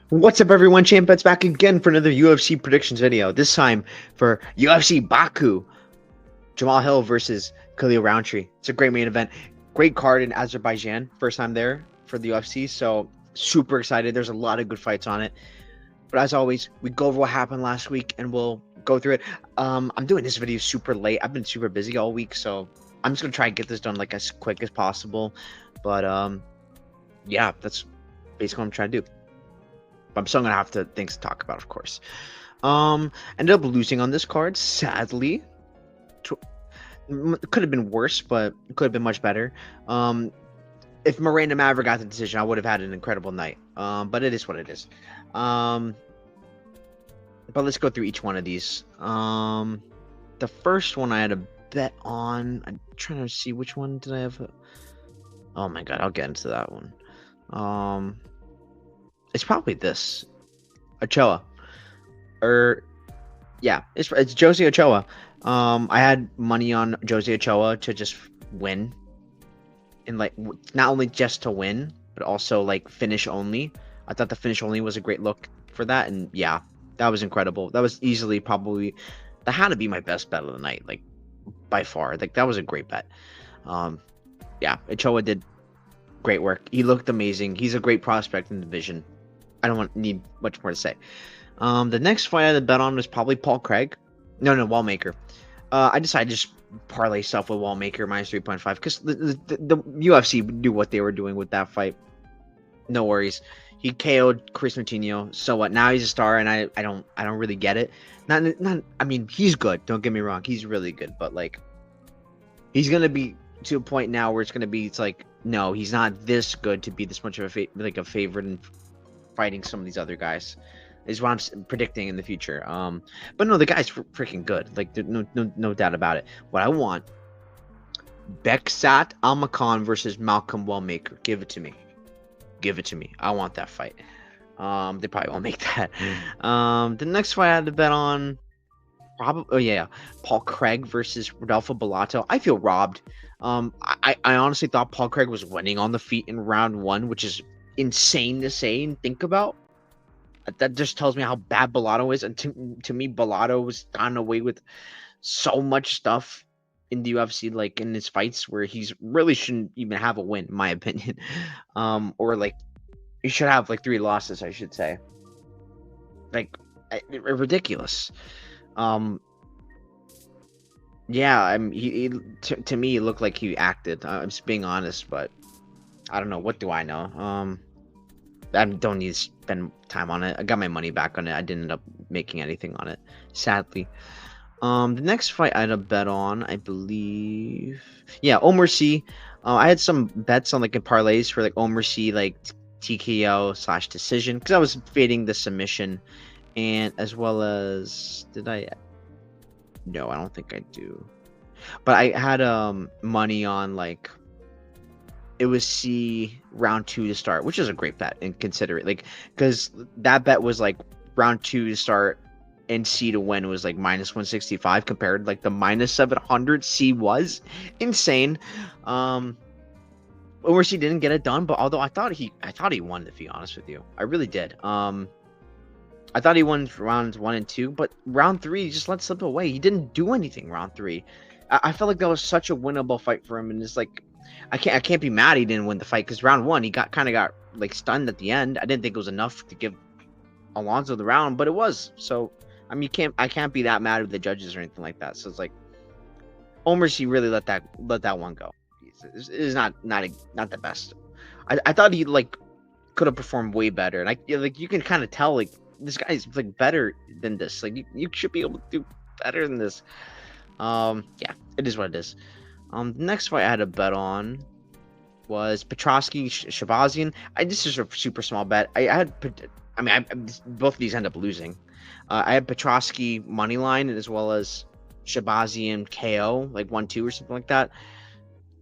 What's up, everyone? Champet's back again for another UFC predictions video. This time for UFC Baku, Jamahal versus Khalil Rountree. It's a great main event, great card in Azerbaijan. First time there for the UFC, so super excited. There's a lot of good fights on it. But as always, we go over what happened last week and we'll go through it. I'm doing this video super late. I've been super busy all week, so I'm just gonna try and get this done like as quick as possible. But yeah, that's basically what I'm trying to do. But I'm still gonna have things to talk about, of course. Ended up losing on this card, sadly. It could have been worse, but it could have been much better. If Miranda Maverick got the decision, I would have had an incredible night. But it is what it is. But let's go through each one of these. The first one I had a bet on. I'm trying to see which one did I have. Oh my god, I'll get into that one. It's probably this. Ochoa. Yeah, it's Jose Ochoa. I had money on Jose Ochoa to just win, and like not only just to win, but also like finish only. I thought the finish only was a great look for that, and yeah, that was incredible. That was easily probably that had to be my best bet of the night, like by far. Like that was a great bet. Yeah, Ochoa did great work. He looked amazing. He's a great prospect in the division. I don't need much more to say. The next fight I had to bet on was probably Paul Craig. No, Wallmaker. I decided to just parlay stuff with Wallmaker minus 3.5 because the UFC knew what they were doing with that fight. No worries. He KO'd Chris Martinho. So what? Now he's a star, and I don't really get it. Not. I mean, he's good. Don't get me wrong. He's really good, but like, he's gonna be to a point now where it's like, no, he's not this good to be this much of a favorite in fighting some of these other guys. Is what I'm predicting in the future. But no, the guy's freaking good. Like, no doubt about it. What I want, Beksat Almakhan versus Malcolm Wellmaker. Give it to me. Give it to me. I want that fight. They probably won't make that. The next fight I had to bet on, probably. Oh yeah, Paul Craig versus Rodolfo Bellato. I feel robbed. I honestly thought Paul Craig was winning on the feet in round one, which is insane to say and think about. That just tells me how bad Bellato is, and to me, Bellato has gotten away with so much stuff in the UFC, like in his fights, where he's really shouldn't even have a win, in my opinion. Or like he should have like 3 losses, I should say. Like ridiculous. Yeah, to me, it looked like he acted. I'm just being honest, but I don't know. What do I know? I don't need to spend time on it. I got my money back on it. I didn't end up making anything on it, sadly. The next fight I had a bet on, I believe, yeah, Omar Sy. I had some bets on like in parlays for like Omar Sy, like TKO / decision, because I was fading the submission, and as well as No, I don't think I do. But I had money on like it was C round 2 to start, which is a great bet and consider it, like, because that bet was like round 2 to start and C to win was like minus 165 compared like the minus 700 C was insane. Omar C didn't get it done, but although I thought he won, to be honest with you, I really did. I thought he won rounds 1 and 2, but round 3 he just let slip away. He didn't do anything round 3. I felt like that was such a winnable fight for him, and it's like I can't be mad he didn't win the fight, because round 1 he got like stunned at the end. I didn't think it was enough to give Alonzo the round, but it was. So I mean, I can't be that mad with the judges or anything like that. So it's like Omar Sy really let that one go. It is not the best. I thought he like could have performed way better, and you can kind of tell like this guy's like better than this. Like you should be able to do better than this. Yeah, it is what it is. The next fight I had a bet on was Petrosky Shabazian. This is a super small bet. Both of these end up losing. I had Petrosky money line as well as Shabazian KO, like 1-2 or something like that.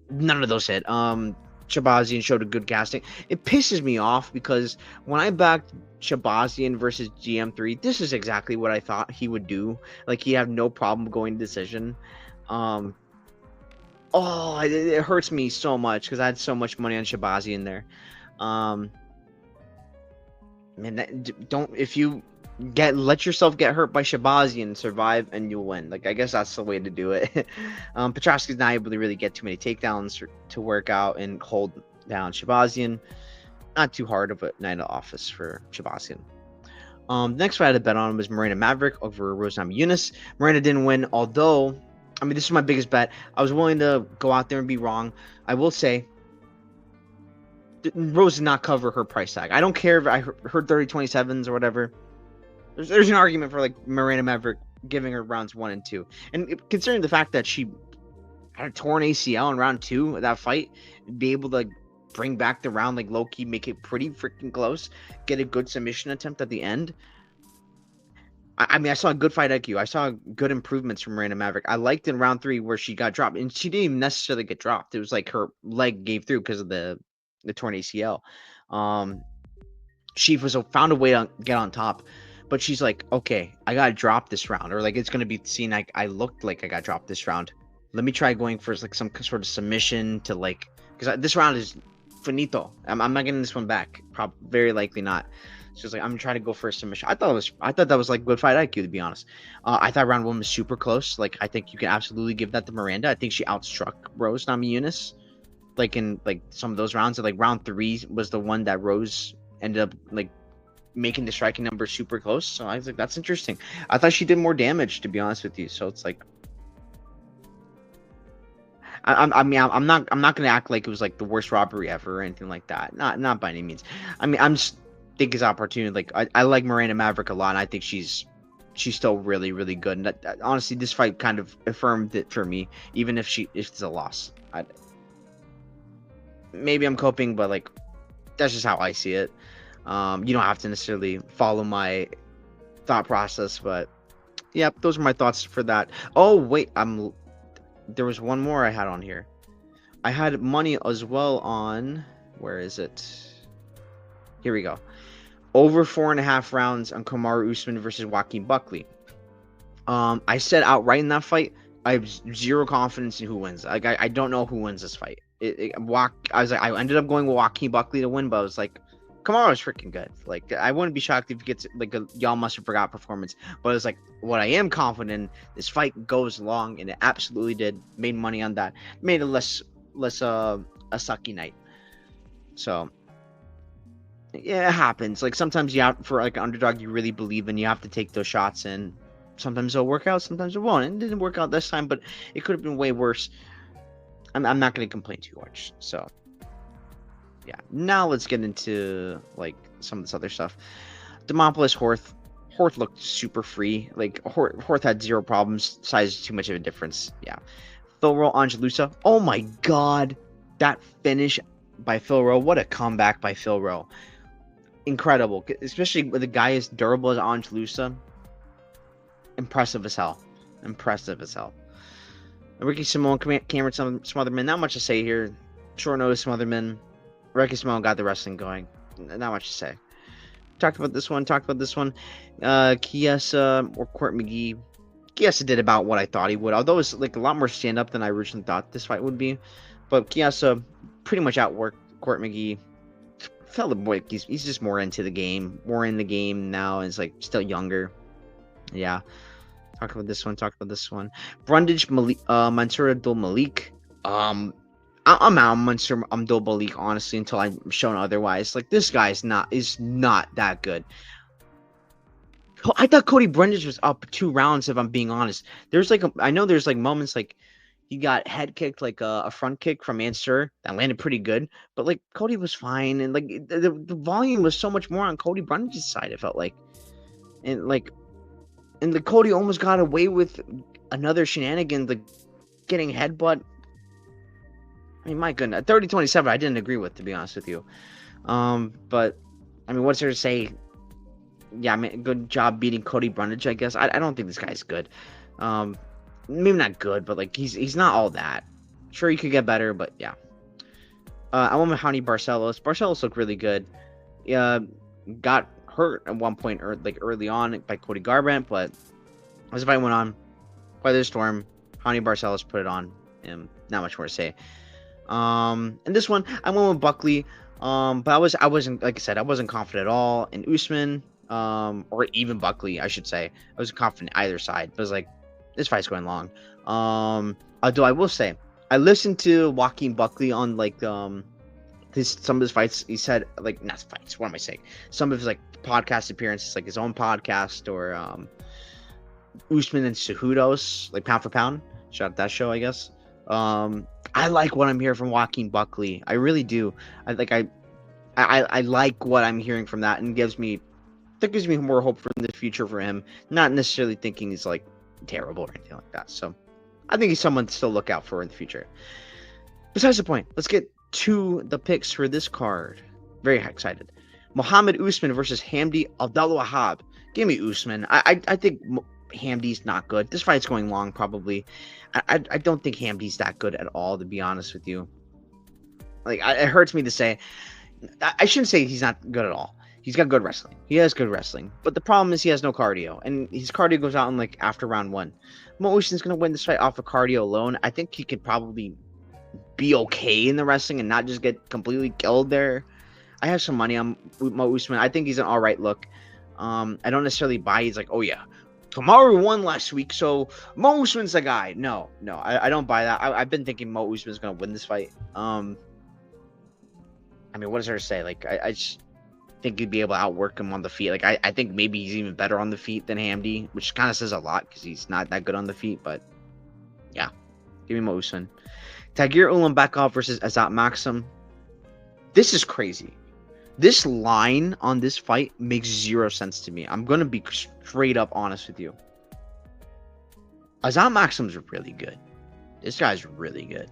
None of those hit. Shabazian showed a good casting. It pisses me off because when I backed Shabazian versus GM3, this is exactly what I thought he would do. Like he'd have no problem going to decision. It hurts me so much because I had so much money on Shabazian there. Man, don't if you let yourself get hurt by Shabazian, survive, and you'll win. Like I guess that's the way to do it. Petrosky's not able to really get too many takedowns to work out and hold down Shabazian. Not too hard of a night in the office for Shabazian. Next fight I had to bet on was Marina Maverick over Rose Namajunas. Marina didn't win, although, I mean, this is my biggest bet. I was willing to go out there and be wrong. I will say, Rose did not cover her price tag. I don't care if I heard 30-27s or whatever. There's an argument for like Marina Maverick giving her rounds 1 and 2. And considering the fact that she had a torn ACL in round 2 of that fight, be able to like bring back the round like low-key, make it pretty freaking close, get a good submission attempt at the end. I mean, I saw a good fight IQ. I saw good improvements from Miranda Maverick. I liked in round 3 where she got dropped, and she didn't even necessarily get dropped. It was like her leg gave through because of the torn ACL. She found a way to get on top, but she's like, okay, I got to drop this round, or like it's going to be seen like I looked like I got dropped this round. Let me try going for like some sort of submission to like, because this round is finito. I'm not getting this one back. Very likely not. So it's like I'm trying to go for a submission. I thought that was like good fight IQ, to be honest. I thought round 1 was super close. Like I think you can absolutely give that to Miranda. I think she outstruck Rose Namajunas, like in like some of those rounds. Like round 3 was the one that Rose ended up like making the striking number super close. So I was like, that's interesting. I thought she did more damage, to be honest with you. So it's like, I mean, I'm not gonna act like it was like the worst robbery ever or anything like that. Not by any means. I mean, I'm just think it's opportunity. Like I like Miranda Maverick a lot, and I think she's still really really good. And honestly, this fight kind of affirmed it for me, even if it's a loss. Maybe I'm coping, but like that's just how I see it. You don't have to necessarily follow my thought process, but yeah, those are my thoughts for that. Oh wait, there was one more I had on here. I had money as well on, where is it? Here we go. Over 4.5 rounds on Kamaru Usman versus Joaquin Buckley. I said outright in that fight, I have zero confidence in who wins. Like I don't know who wins this fight. I ended up going with Joaquin Buckley to win, but I was like, Kamaru's freaking good. Like I wouldn't be shocked if he gets like a y'all must have forgot performance. But it's like what I am confident in, this fight goes long, and it absolutely did. Made money on that. Made it less a sucky night. So yeah, it happens. Like sometimes you have, for like an underdog you really believe in, you have to take those shots, and sometimes it'll work out, sometimes it won't. It didn't work out this time, but it could have been way worse. I'm not going to complain too much. So yeah, now let's get into like some of this other stuff. Demopoulos Horth looked super free. Like Horth had zero problems. Size too much of a difference. Yeah. Phil Rowe, Angelusa. Oh my god, that finish by Phil Rowe. What a comeback by Phil Rowe. Incredible, especially with a guy as durable as Angelusa. Impressive as hell. Ricky Simone, Cameron Smotherman. Not much to say here. Short notice Smotherman. Ricky Simone got the wrestling going. Not much to say. Talked about this one. Chiesa or Court McGee. Chiesa did about what I thought he would. Although it's like a lot more stand up than I originally thought this fight would be. But Chiesa pretty much outworked Court McGee. Felt like he's just more into the game. More in the game now. And is like still younger. Yeah. Talk about this one. Brundage Mansour Abdul Malik. I'm out on Mansour Abdul Malik, honestly, until I'm shown otherwise. Like this guy is not that good. I thought Cody Brundage was up 2 rounds, if I'm being honest. I know there's like moments like he got head kicked, like a front kick from Mansour that landed pretty good, but like Cody was fine, and like the volume was so much more on Cody Brundage's side, it felt like. And the Cody almost got away with another shenanigan, like getting headbutt. I mean, my goodness, 30-27, I didn't agree with, to be honest with you. But I mean, what's there to say? Yeah, I mean, good job beating Cody Brundage, I guess. I don't think this guy's good. Maybe not good, but like he's not all that. Sure, he could get better, but yeah. I went with Johnny Barcelos. Barcelos looked really good. Got hurt at one point, early on by Cody Garbrandt, but as the fight went on, by the storm, Johnny Barcelos put it on, and not much more to say. And this one, I went with Buckley. But I wasn't, like I said, I wasn't confident at all in Usman, or even Buckley, I should say. I wasn't confident either side. But it was like, this fight's going long. Although I will say, I listened to Joaquin Buckley on like some of his fights. He said, like, not fights. What am I saying? Some of his like podcast appearances, like his own podcast, or Usman and Cejudo's, like pound for pound. Shout out that show, I guess. I like what I'm hearing from Joaquin Buckley. I really do. I like what I'm hearing from that, and gives me more hope for the future for him. Not necessarily thinking he's like terrible or anything like that. So I think he's someone to still look out for in the future. Besides the point, let's get to the picks for this card. Very excited. Muhammad Usman versus Hamdi Abdulwahab. Give me Usman. I think Hamdi's not good. This fight's going long, probably. I don't think Hamdi's that good at all, to be honest with you. Like, it hurts me to say. I shouldn't say he's not good at all. He's got good wrestling. He has good wrestling. But the problem is he has no cardio. And his cardio goes out in, like, after round 1. Mo Usman's going to win this fight off of cardio alone. I think he could probably be okay in the wrestling and not just get completely killed there. I have some money on Mo Usman. I think he's an all right look. I don't necessarily buy he's like, oh yeah, Kamaru won last week, so Mo Usman's the guy. No, I don't buy that. I've been thinking Mo Usman's gonna win this fight. I mean, what is there to say? Like, I just think he'd be able to outwork him on the feet. Like, I think maybe he's even better on the feet than Hamdi, which kind of says a lot because he's not that good on the feet. But yeah, give me Mo Usman. Tagir Ulanbekov versus Azat Maxim. This is crazy. This line on this fight makes zero sense to me. I'm going to be straight up honest with you. Azat Maxim's really good. This guy's really good.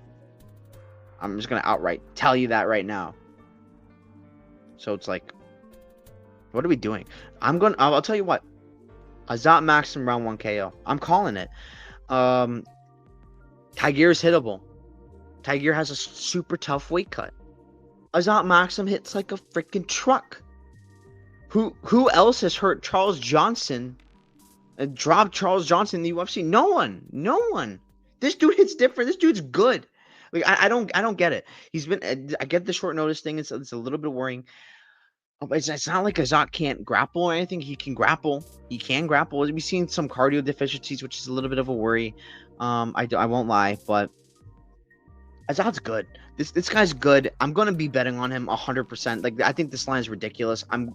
I'm just going to outright tell you that right now. So it's like, what are we doing? I'll tell you what. Azat Maxim round 1 KO. I'm calling it. Tagir's hittable. Tagir has a super tough weight cut. Azat Maxim hits like a freaking truck. Who else has hurt Charles Johnson and dropped Charles Johnson in the UFC? No one. This dude hits different. This dude's good. Like, I don't get it. He's been. I get the short notice thing. It's a little bit worrying. It's not like Azat can't grapple or anything. He can grapple. We've seen some cardio deficiencies, which is a little bit of a worry. I won't lie, but Azat's good. This guy's good. I'm gonna be betting on him 100%. Like, I think this line is ridiculous. I'm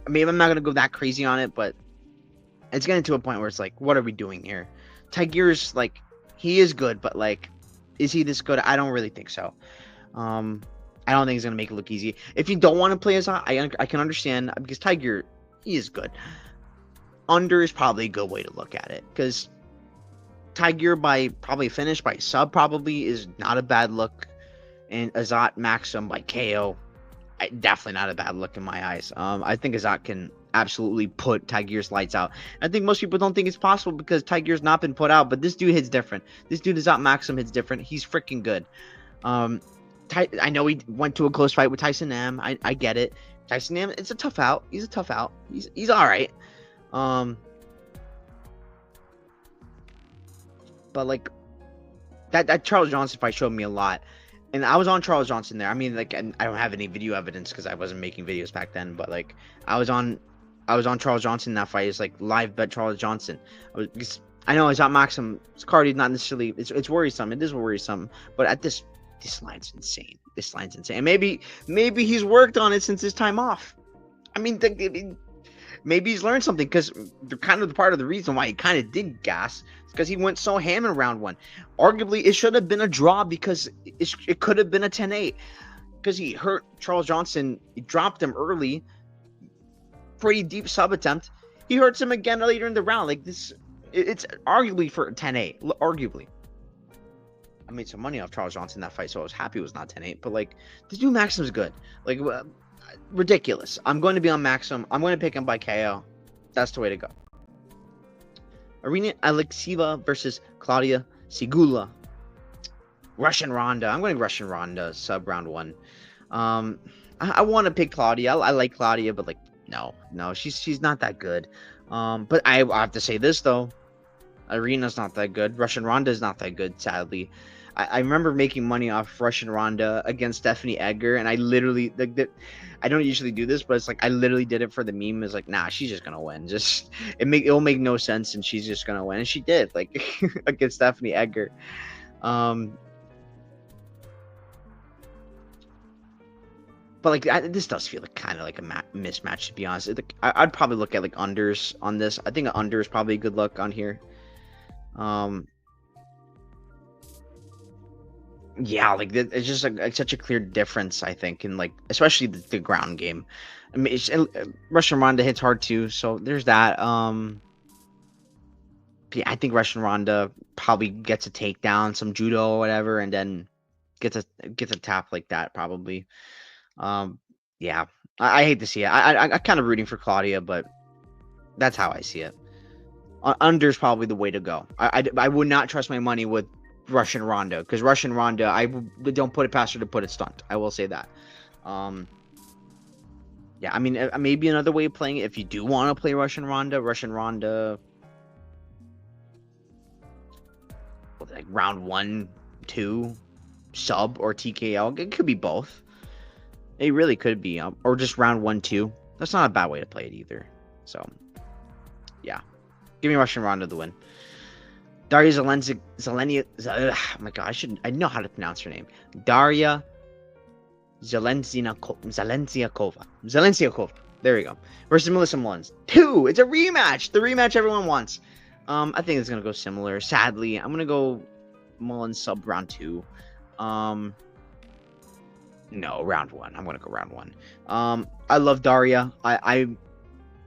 not gonna go that crazy on it, but it's getting to a point where it's like, what are we doing here? Tagir's like, he is good, but like, is he this good? I don't really think so. I don't think he's gonna make it look easy. If you don't want to play Azat, I can understand, because Tagir, he is good. Under is probably a good way to look at it, because Tagir by sub probably is not a bad look, and Azat Maxim by KO, definitely not a bad look in my eyes. I think Azat can absolutely put Tagir's lights out. I think most people don't think it's possible because Tagir's not been put out, but this dude hits different. This dude Azat Maxim hits different. He's freaking good. I know he went to a close fight with Tyson Nam. I get it. Tyson Nam, it's a tough out. He's a tough out. He's all right. But like, that Charles Johnson fight showed me a lot, and I was on Charles Johnson there. I mean, like, and I don't have any video evidence because I wasn't making videos back then. But like, I was on Charles Johnson in that fight. It's like live bet Charles Johnson. I know Azat Maxim's cardio not necessarily. It's worrisome. It is worrisome. But at this line's insane. This line's insane. And maybe he's worked on it since his time off. I mean, maybe he's learned something, because kind of part of the reason why he kind of did gas is because he went so ham in round 1. Arguably, it should have been a draw, because it could have been a 10-8, because he hurt Charles Johnson. He dropped him early, pretty deep sub attempt. He hurts him again later in the round. Like, this, it's arguably for 10-8. Arguably, I made some money off Charles Johnson in that fight, so I was happy it was not 10-8. But like, this dude Maxim's good. Like, ridiculous. I'm going to be on Maxim. I'm going to pick him by KO. That's the way to go. Arina Alexieva versus Claudia Sigula. Russian Ronda. I'm going Russian Ronda, sub round 1. I want to pick Claudia. I like Claudia, but like, no, she's not that good. But I have to say this though. Arena's not that good. Russian Ronda is not that good, sadly. I remember making money off Russian Ronda against Stephanie Edgar, and I literally I don't usually do this, but it's like I literally did it for the meme. It's like, nah, she's just gonna win. Just it'll make no sense, and she's just gonna win, and she did, like against Stephanie Edgar. Um, but like this does feel like kind of like a mismatch, to be honest. I'd probably look at like unders on this. I think an under is probably a good look on here. Yeah, like it's just like such a clear difference, I think, in like especially the ground game. I mean, Russian Ronda hits hard too, so there's that. Yeah, I think Russian Ronda probably gets a takedown, some judo or whatever, and then gets a tap like that probably. Um, yeah, I hate to see it. I kind of rooting for Claudia, but that's how I see it. Under's probably the way to go. I would not trust my money with Russian Ronda, because Russian Ronda, don't put it past her to put it stunt. I will say that. Um, yeah, I mean, maybe another way of playing it, if you do want to play Russian Ronda, like round 1, 2, sub or TKO. It could be both. It really could be, or just round 1, 2. That's not a bad way to play it either. So, yeah, give me Russian Ronda the win. Daria Zelenia. Oh my god, I know how to pronounce her name. Daria Zelensiakova. There we go. Versus Melissa Mullins. 2. It's a rematch. The rematch everyone wants. I think it's gonna go similar. Sadly, I'm gonna go Mullins sub round 2. No, round 1. I'm gonna go round 1. I love Daria. I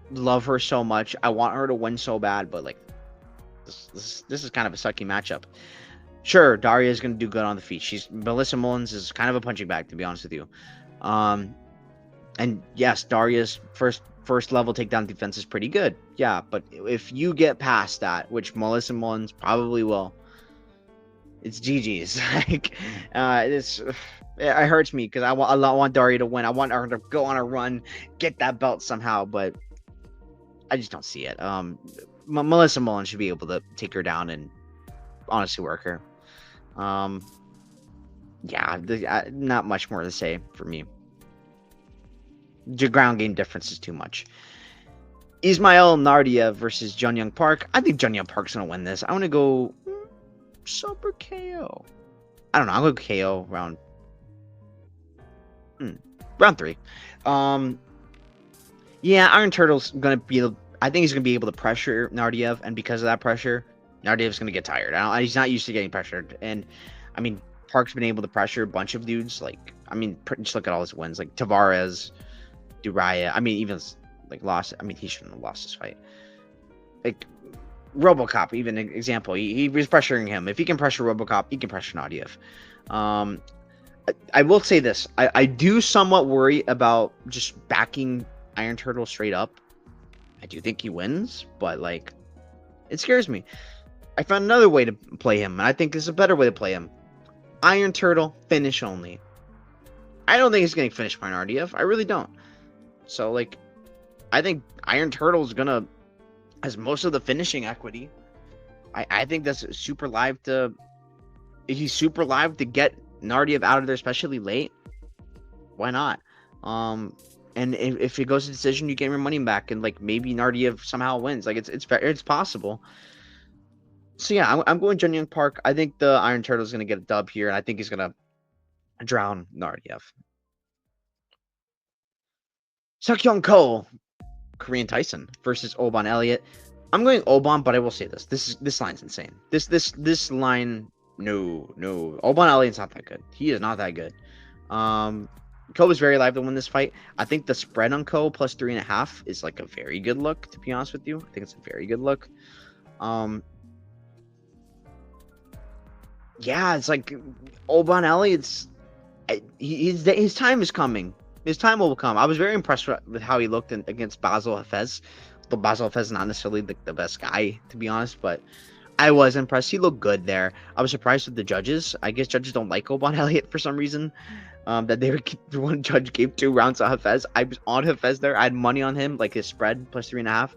love her so much. I want her to win so bad, but like this is kind of a sucky matchup. Sure, Daria is going to do good on the feet. Melissa Mullins is kind of a punching bag, to be honest with you. And yes, Daria's first level takedown defense is pretty good. Yeah, but if you get past that, which Melissa Mullins probably will, it's GG's. Like, it hurts me because I want Daria to win. I want her to go on a run, get that belt somehow, but I just don't see it. Melissa Mullins should be able to take her down and honestly work her. Yeah, not much more to say for me. The ground game difference is too much. Ismail Nardiev versus Jun Young Park. I think Jun Young Park's gonna win this. I want to go super KO. I don't know. I'll go KO round 3. Yeah, Iron Turtle's gonna be. I think he's gonna be able to pressure Nardiev, and because of that pressure, Nardiev's gonna get tired. He's not used to getting pressured, and I mean, Park's been able to pressure a bunch of dudes. Like, I mean, just look at all his wins, like Tavares, Duraya. I mean, even like lost. I mean, he shouldn't have lost this fight. Like RoboCop, even an example. He was pressuring him. If he can pressure RoboCop, he can pressure Nardiev. I will say this. I do somewhat worry about just backing Iron Turtle straight up. I do think he wins, but like, it scares me. I found another way to play him, and I think this is a better way to play him. Iron Turtle, finish only. I don't think he's getting finished by Nardiev. I really don't. So, like, I think Iron Turtle's gonna has most of the finishing equity. I think that's super live to. He's super live to get Nardiev out of there, especially late. Why not? And if it goes to decision, you get your money back, and like maybe Nardiev somehow wins. Like it's possible. So yeah, I'm going Jun Young Park. I think the Iron Turtle is gonna get a dub here, and I think he's gonna drown Nardiev. Seokyeong Ko, Korean Tyson versus Oban Elliott. I'm going Oban, but I will say this: this line's insane. This line, no. Oban Elliott's not that good. He is not that good. Ko is very live to win this fight. I think the spread on Ko plus 3.5 is like a very good look, to be honest with you. I think it's a very good look. Yeah, it's like Oban Elliott's. His time is coming. His time will come. I was very impressed with how he looked against Basil Hafez. But Basil Hafez is not necessarily the best guy, to be honest, but I was impressed. He looked good there. I was surprised with the judges. I guess judges don't like Oban Elliott for some reason. That they would one judge gave 2 rounds to Hafez. I was on Hafez there. I had money on him, like his spread plus 3.5.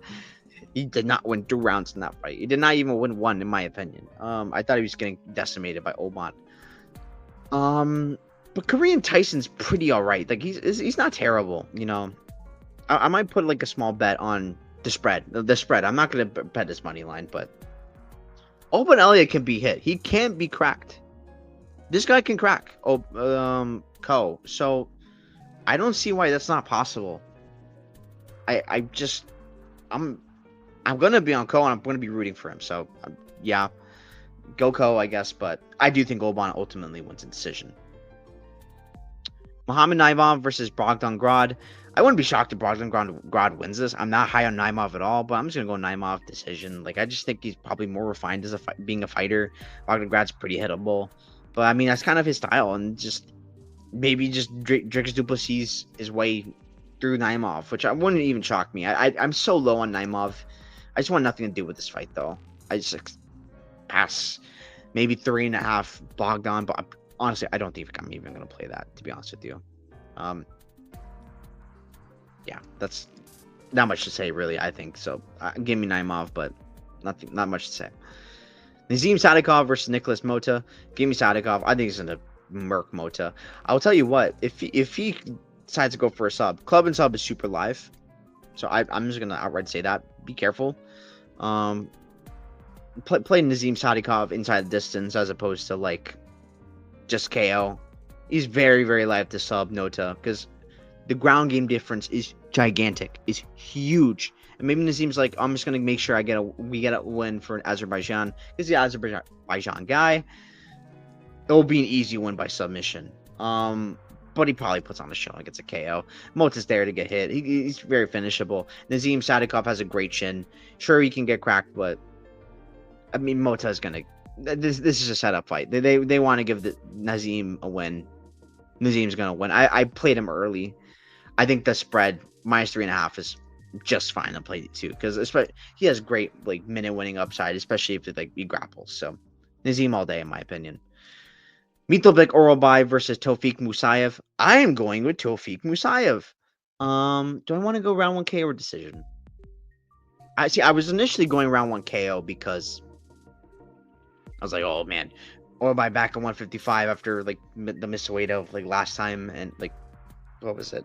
He did not win 2 rounds in that fight. He did not even win 1, in my opinion. I thought he was getting decimated by Oban. Um, but Korean Tyson's pretty all right. Like he's not terrible. You know, I might put like a small bet on the spread. The spread. I'm not gonna bet this money line, but Open Elliott can be hit. He can't be cracked. This guy can crack. Ko. So I don't see why that's not possible. I just I'm I'm gonna be on Ko and I'm gonna be rooting for him. So yeah, go Ko, I guess. But I do think Oban ultimately wins a decision. Muhammad Naimov versus Bogdan Grad. I wouldn't be shocked if Bogdan Grad wins this. I'm not high on Naimov at all, but I'm just gonna go Naimov decision. Like I just think he's probably more refined as being a fighter. Bogdan Grad's pretty hittable, but I mean that's kind of his style, and just maybe just Drix Duplessis his way through Naimov, which I wouldn't even shock me. I'm so low on Naimov. I just want nothing to do with this fight though. I just pass maybe 3.5 Bogdan, but honestly, I don't think I'm even gonna play that, to be honest with you. Yeah, that's not much to say, really. I think so. Give me Naimov, but not much to say. Nazim Sadikov versus Nicholas Mota. Give me Sadikov. I think he's gonna murk Mota. I'll tell you what. If he decides to go for a sub, club and sub is super live, so I'm just gonna outright say that. Be careful. Play Nazim Sadikov inside the distance as opposed to like just KO. He's very, very live to sub Nota because the ground game difference is gigantic, is huge. And maybe Nazim's like, I'm just gonna make sure we get a win for Azerbaijan. He's the Azerbaijan guy. It'll be an easy win by submission. But he probably puts on a show and gets a KO. Mota's there to get hit. He's very finishable. Nazim Sadikov has a great chin. Sure, he can get cracked, but I mean, Mota's gonna. This is a setup fight. They want to give Nazim a win. Nazim's gonna win. I played him early. I think the spread -3.5 is just fine to play it too, because he has great like minute winning upside, especially if he grapples. So Nazim all day, in my opinion. Mitobek Orolbai versus Tofik Musayev. I am going with Tofik Musayev. Do I want to go round 1 KO or decision? I was initially going round 1 KO because I was like, oh man, Orolbai back at 155 after like the miss weight of like last time, and like what was it?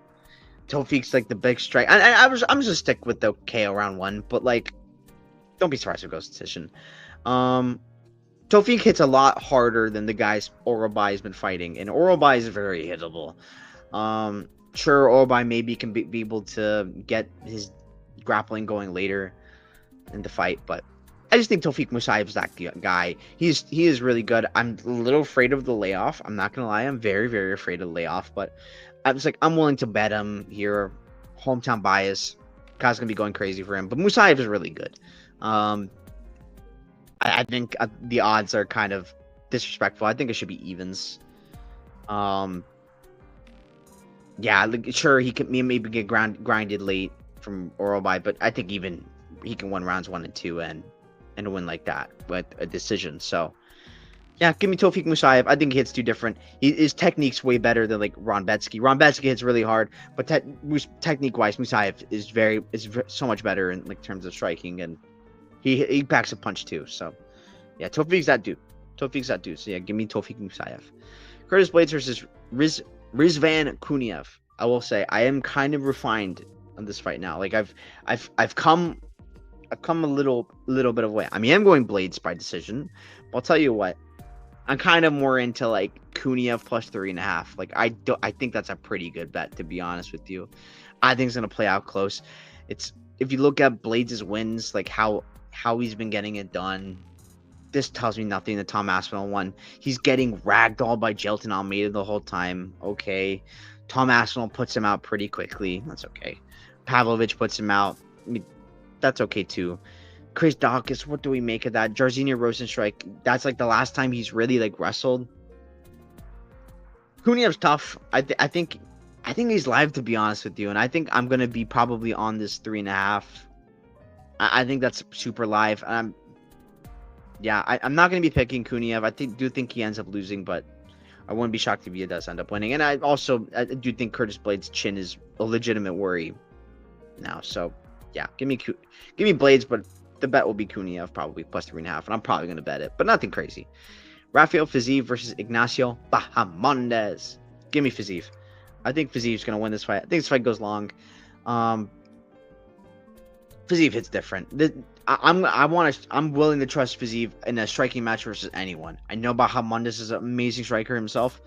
Tofik's like the big strike. I'm just gonna stick with the KO round 1, but like don't be surprised if it goes decision. Tofik hits a lot harder than the guys Orolbai has been fighting, and Orolbai is very hittable. Sure, Orolbai maybe can be able to get his grappling going later in the fight, but I just think Tofik Musayev is that guy. He is really good. I'm a little afraid of the layoff. I'm not gonna lie. I'm very, very afraid of the layoff, but I'm willing to bet him here. Hometown bias. Guy's gonna be going crazy for him, but Musayev is really good. I think the odds are kind of disrespectful. I think it should be evens. Yeah, like, sure he could maybe get grinded late from Orolbai, but I think even he can win rounds 1 and 2 and win like that with a decision. So yeah, give me Tofik Musayev. I think he hits too different. His technique's way better than like Ron Betsky. Ron Betsky hits really hard, but technique wise, Musayev is so much better in like terms of striking, and he packs a punch too. So yeah, Tofik's that dude. So yeah, give me Tofik Musayev. Curtis Blades versus Rizvan Kuniev. I will say I am kind of refined on this fight now. Like I've come a little bit of way. I mean, I'm going Blades by decision, but I'll tell you what, I'm kind of more into like Kuniev plus 3.5. Like I think that's a pretty good bet, to be honest with you. I think it's gonna play out close. It's if you look at Blades' wins, like how he's been getting it done, this tells me nothing. The Tom Aspinall one, he's getting ragdolled by Jelton Almeida the whole time. Okay, Tom Aspinall puts him out pretty quickly. That's okay. Pavlovich puts him out. I mean, that's okay too. Chris Dawkins, what do we make of that? Jairzinho Rosenstrike, that's like the last time he's really like wrestled. Kuniev's tough. I think he's live, to be honest with you, and I think I'm gonna be probably on this 3.5. I think that's super live. I'm not gonna be picking Kuniev. I do think he ends up losing, but I wouldn't be shocked if he does end up winning. And I do think Curtis Blades' chin is a legitimate worry now. So yeah, give me Blades, but the bet will be Kuniev probably plus 3.5, and I'm probably gonna bet it, but nothing crazy. Rafael Fiziev versus Ignacio Bahamondes. Give me Fiziev. I think Fiziev's gonna win this fight. I think this fight goes long. Fiziev hits different. I'm willing to trust Fiziev in a striking match versus anyone. I know Bahamondes is an amazing striker himself,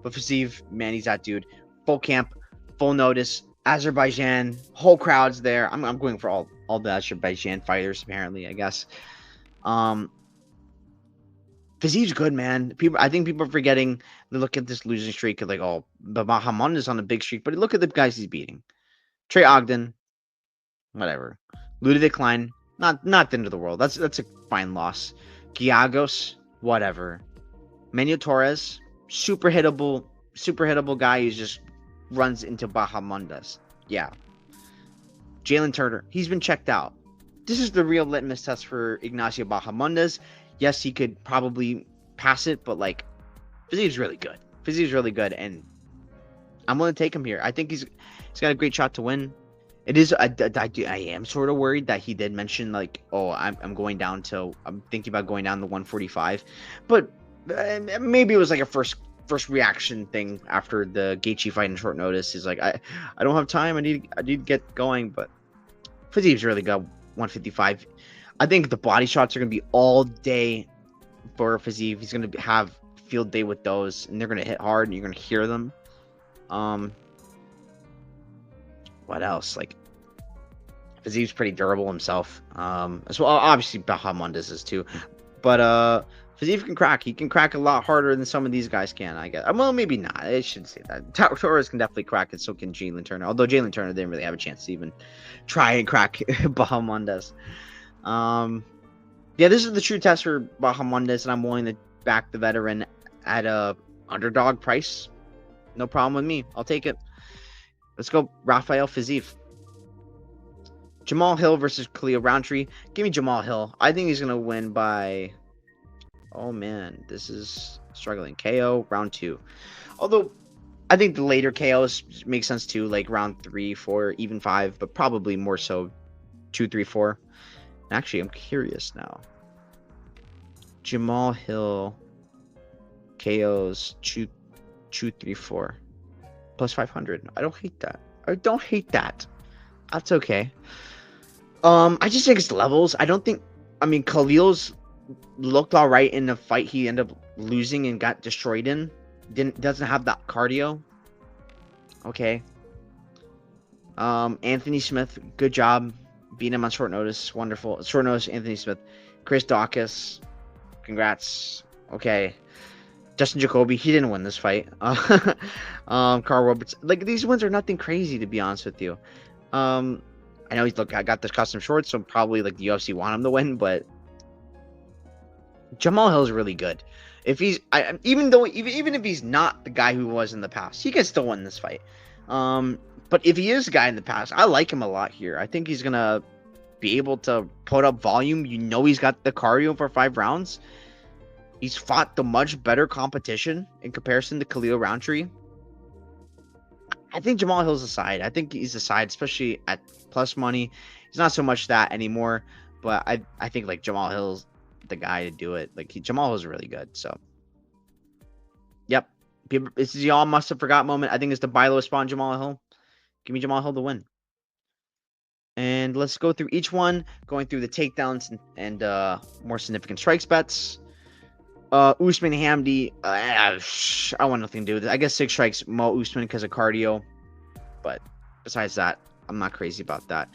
but Fiziev, man, he's that dude. Full camp, full notice. Azerbaijan, whole crowd's there. I'm going for all the Azerbaijan fighters apparently. I guess. Fiziev's good, man. I think people are forgetting. They look at this losing streak of like, oh, but Bahamondes on a big streak. But look at the guys he's beating. Trey Ogden, whatever. Ludovic Klein, not the end of the world. That's a fine loss. Giagos, whatever. Manuel Torres, super hittable guy who just runs into Bahamondes. Yeah. Jalen Turner, he's been checked out. This is the real litmus test for Ignacio Bahamondes. Yes, he could probably pass it, but like, Fiziev's really good. Fiziev's really good, and I'm going to take him here. I think he's got a great shot to win. It is. I am sort of worried that he did mention like, oh, I'm thinking about going down to 145, but maybe it was like a first reaction thing after the Gaethje fight in short notice. He's like, I don't have time. I need to get going. But Fiziev's really good. 155. I think the body shots are gonna be all day for Fiziev. He's gonna have field day with those, and they're gonna hit hard, and you're gonna hear them. What else? Like, Fiziev's pretty durable himself. As well, obviously Bahamondes is too, but Fiziev can crack. He can crack a lot harder than some of these guys can, I guess. Well, maybe not. I shouldn't say that. Torres can definitely crack it, so can Jalen Turner. Although Jalen Turner didn't really have a chance to even try and crack Bahamondes. Yeah, this is the true test for Bahamondes, and I'm willing to back the veteran at a underdog price. No problem with me. I'll take it. Let's go Rafael Fiziev. Jamahal Hill versus Khalil Rountree. Give me Jamahal Hill. I think he's going to win by... Oh, man. This is struggling. KO, round 2. Although, I think the later KOs make sense too. Like round 3, 4, even 5. But probably more so 2, 3, 4. Actually, I'm curious now. Jamahal Hill KOs 2, 3, 4. Plus 500. I don't hate that. That's okay. I just think it's levels. I don't think. I mean, Khalil's looked all right in the fight. He ended up losing and got destroyed in. Doesn't have that cardio. Okay. Anthony Smith, good job beating him on short notice. Wonderful. Short notice, Anthony Smith. Chris Dawkins, congrats. Okay. Justin Jacoby, he didn't win this fight. Carl Roberts, like these wins are nothing crazy to be honest with you. I know I got this custom shorts, so probably like the UFC want him to win, but Jamahal Hill is really good. If he's, even if he's not the guy who was in the past, he can still win this fight. But if he is the guy in the past, I like him a lot here. I think he's gonna be able to put up volume. You know, he's got the cardio for 5 rounds. He's fought the much better competition in comparison to Khalil Rountree. I think Jamahal Hill's a side. I think he's a side, especially at plus money. He's not so much that anymore, but I think like Jamahal Hill's the guy to do it. Like Jamahal Hill's really good. So, yep. This is y'all must have forgot moment. I think it's the buy low spot on Jamahal Hill. Give me Jamahal Hill to win. And let's go through each one, going through the takedowns and more significant strikes bets. Usman Hamdi, I want nothing to do with it. I guess 6 strikes, Mo Usman because of cardio. But besides that, I'm not crazy about that.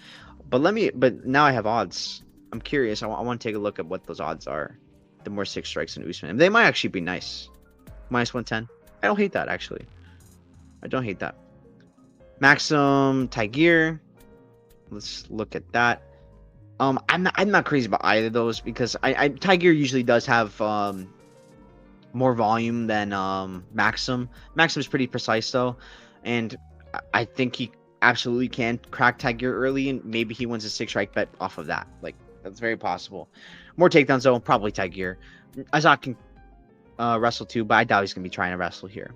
But now I have odds. I'm curious. I want to take a look at what those odds are. The more 6 strikes in Usman. They might actually be nice. Minus 110. I don't hate that, actually. I don't hate that. Maxim Tigir. Let's look at that. I'm not crazy about either of those because Tigir usually does have more volume than Maxim. Maxim's pretty precise though, and I think he absolutely can crack Tigir early, and maybe he wins a 6 strike bet off of that. Like that's very possible. More takedowns though, probably Tigir. Isaac can wrestle too, but I doubt he's gonna be trying to wrestle here.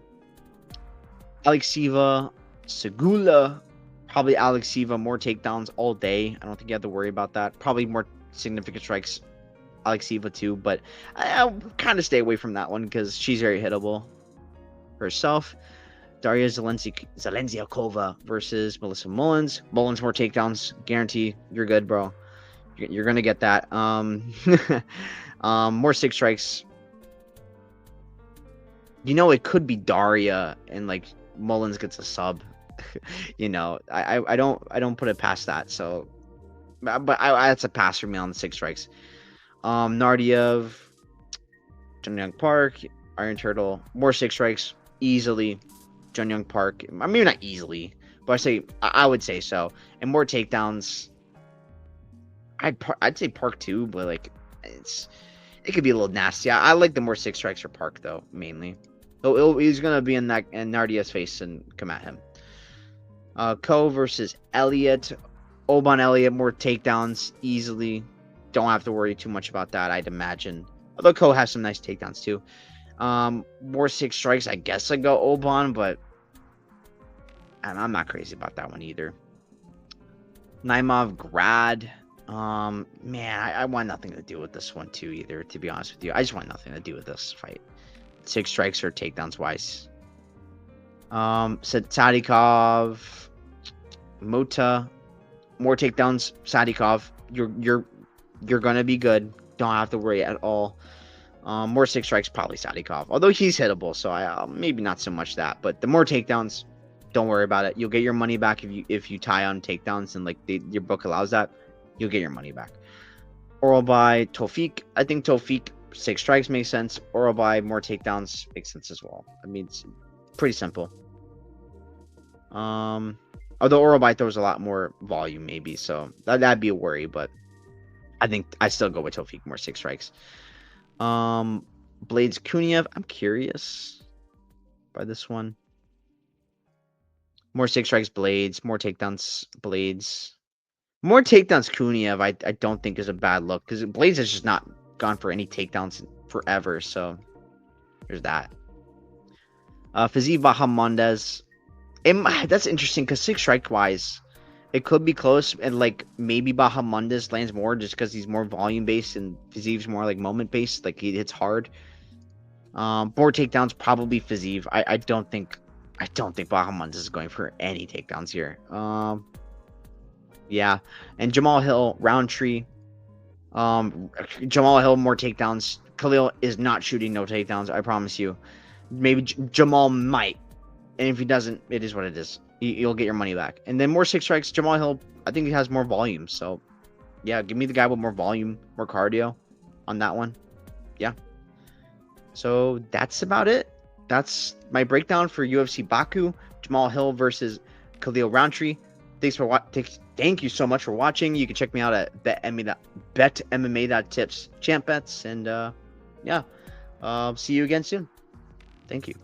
Alex Siva, Segula. Probably Alex Siva, more takedowns all day. I don't think you have to worry about that. Probably more significant strikes Alexieva too, but I'll kind of stay away from that one because she's very hittable herself. Daria Zelenziakova versus Melissa Mullins. Mullins more takedowns, guarantee. You're good, bro. You're gonna get that. More 6 strikes. It could be Daria and like Mullins gets a sub. I don't put it past that. So, but that's a pass for me on the 6 strikes. Nardiev, Jungyoung Park, Iron Turtle, more 6 strikes easily. Jungyoung Park, I mean not easily, but I would say so. And more takedowns. I'd say Park too, but like it could be a little nasty. I like the more 6 strikes for Park though, mainly. He's gonna be in Nardia's face and come at him. Ko versus Elliott. Oban Elliott, more takedowns easily. Don't have to worry too much about that, I'd imagine. Although Ko has some nice takedowns too. More 6 strikes, I guess I go Oban, but I'm not crazy about that one either. Naimov Grad. Man, I want nothing to do with this one too either, to be honest with you. I just want nothing to do with this fight. 6 strikes or takedowns wise. Sadikov, Mota, more takedowns. Sadikov, you're gonna be good. Don't have to worry at all. More 6 strikes, probably Sadikov. Although he's hittable, so I maybe not so much that. But the more takedowns, don't worry about it. You'll get your money back if you tie on takedowns and like your book allows that. You'll get your money back. Oral by Tofik. I think Tofik 6 strikes makes sense. Oral by more takedowns makes sense as well. I mean, it's pretty simple. Although Oral by throws a lot more volume, maybe, so that'd be a worry. But I think I still go with Tofik more 6 strikes. Blades Kuniev. I'm curious by this one. More 6 strikes, Blades. More takedowns, Blades. More takedowns, Kuniev. I don't think is a bad look because Blades has just not gone for any takedowns forever. So there's that. Fiziev Bahamondes. That's interesting because 6 strike wise, it could be close and like maybe Bahamondes lands more just because he's more volume based and Fiziev's more like moment based. Like he hits hard. More takedowns, probably Fiziev. I don't think Bahamondes is going for any takedowns here. Yeah, and Jamahal Hill, Rountree. Jamahal Hill, more takedowns. Khalil is not shooting no takedowns, I promise you. Maybe Jamal might. And if he doesn't, it is what it is. You'll get your money back. And then more 6 strikes. Jamahal Hill, I think he has more volume. So, yeah, give me the guy with more volume, more cardio on that one. Yeah. So, that's about it. That's my breakdown for UFC Baku. Jamahal Hill versus Khalil Rountree. Thank you so much for watching. You can check me out at betmma.tips champ bets. And, yeah, see you again soon. Thank you.